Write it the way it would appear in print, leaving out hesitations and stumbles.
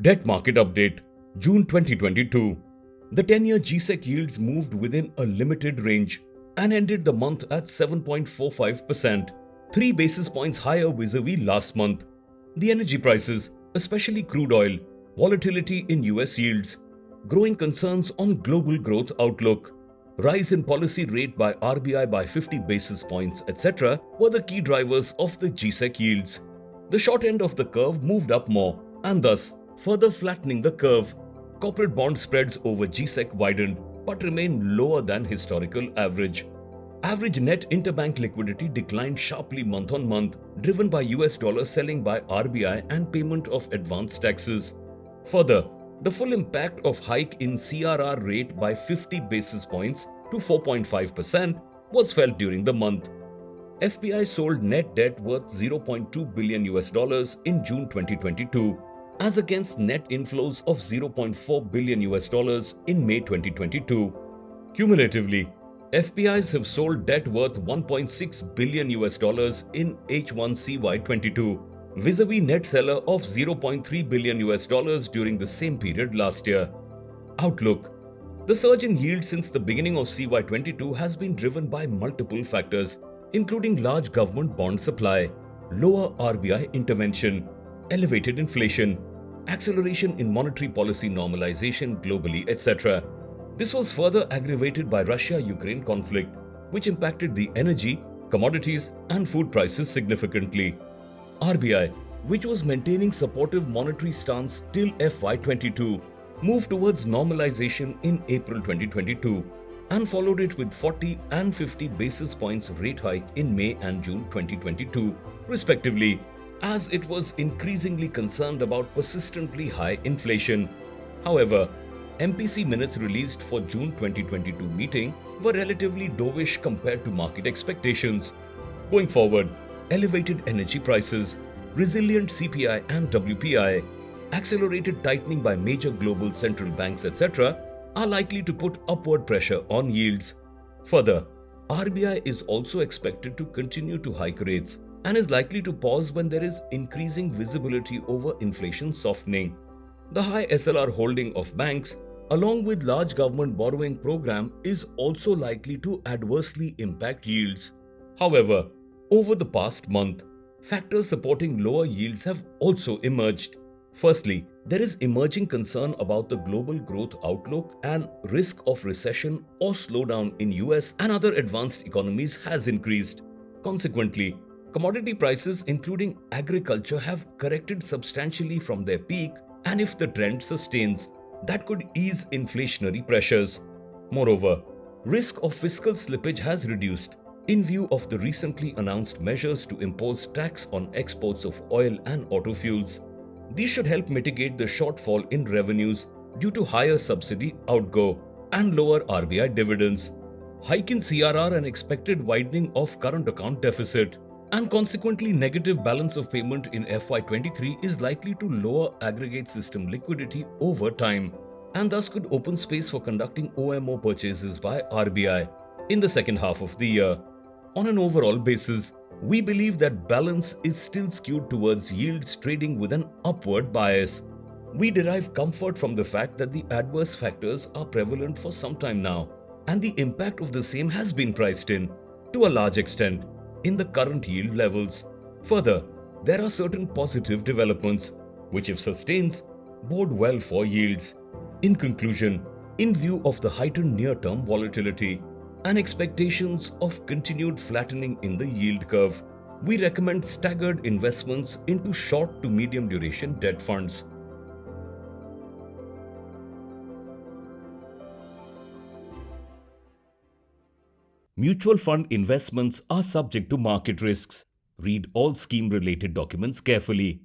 Debt market update, June 2022. The 10-year G-Sec yields moved within a limited range and ended the month at 7.45%, 3 basis points higher vis-a-vis last month. The energy prices, especially crude oil, volatility in US yields, growing concerns on global growth outlook, rise in policy rate by RBI by 50 basis points, etc. were the key drivers of the G-Sec yields. The short end of the curve moved up more and thus further flattening the curve. Corporate bond spreads over G-Sec widened but remained lower than historical average. Average net interbank liquidity declined sharply month on month, driven by US dollar selling by RBI and payment of advance taxes. Further, the full impact of hike in CRR rate by 50 basis points to 4.5% was felt during the month. FPI sold net debt worth $0.2 billion in June 2022, as against net inflows of $0.4 billion in May 2022. Cumulatively, FPIs have sold debt worth $1.6 billion in H1 CY22, vis-a-vis net seller of $0.3 billion during the same period last year. Outlook. The surge in yield since the beginning of CY22 has been driven by multiple factors, including large government bond supply, lower RBI intervention, elevated inflation, acceleration in monetary policy normalization globally, etc. This was further aggravated by Russia-Ukraine conflict, which impacted the energy, commodities, and food prices significantly. RBI, which was maintaining supportive monetary stance till FY22, moved towards normalization in April 2022 and followed it with 40 and 50 basis points rate hike in May and June 2022, respectively, as it was increasingly concerned about persistently high inflation. However, MPC minutes released for June 2022 meeting were relatively dovish compared to market expectations. Going forward, elevated energy prices, resilient CPI and WPI, accelerated tightening by major global central banks, etc., are likely to put upward pressure on yields. Further, RBI is also expected to continue to hike rates and is likely to pause when there is increasing visibility over inflation softening. The high SLR holding of banks, along with large government borrowing program, is also likely to adversely impact yields. However, over the past month, factors supporting lower yields have also emerged. Firstly, there is emerging concern about the global growth outlook, and risk of recession or slowdown in US and other advanced economies has increased. Consequently, commodity prices including agriculture have corrected substantially from their peak, and if the trend sustains, that could ease inflationary pressures. Moreover, risk of fiscal slippage has reduced in view of the recently announced measures to impose tax on exports of oil and auto fuels. These should help mitigate the shortfall in revenues due to higher subsidy outgo and lower RBI dividends, hike in CRR and expected widening of current account deficit, and consequently negative balance of payment in FY23 is likely to lower aggregate system liquidity over time, and thus could open space for conducting OMO purchases by RBI in the second half of the year. On an overall basis, we believe that balance is still skewed towards yields trading with an upward bias. We derive comfort from the fact that the adverse factors are prevalent for some time now, and the impact of the same has been priced in, to a large extent, in the current yield levels. Further, there are certain positive developments, which if sustains, bode well for yields. In conclusion, in view of the heightened near-term volatility and expectations of continued flattening in the yield curve, we recommend staggered investments into short to medium duration debt funds. Mutual fund investments are subject to market risks. Read all scheme-related documents carefully.